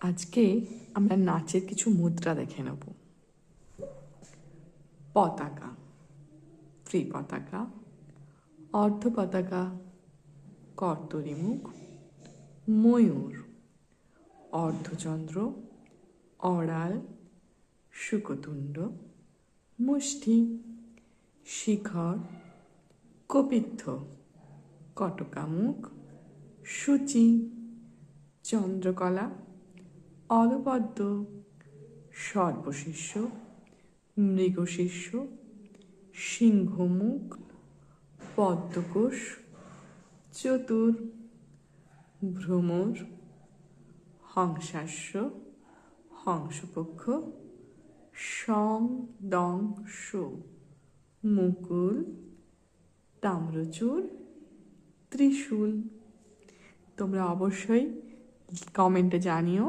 আজকে আমরা নাচের কিছু মুদ্রা দেখে নেব। পতাকা, ত্রি পতাকা, অর্ধ পতাকা, কর্তরিমুখ, ময়ূর, অর্ধচন্দ্র, অড়াল, শুকতুণ্ড, মুষ্টি, শিখর, কপিত্থ, কটকামুখ, সূচি, চন্দ্রকলা, অলপদ্ম, সর্পশিষ্য, মৃগশিষ্য, সিংহমুখ, পদ্মকোষ, চতুর, ভ্রমর, হংসাস্য, হংসপক্ষ, সং দং সো, মুকুল, তাম্রচূড়, ত্রিশূল। তোমরা অবশ্যই কমেন্টে জানিও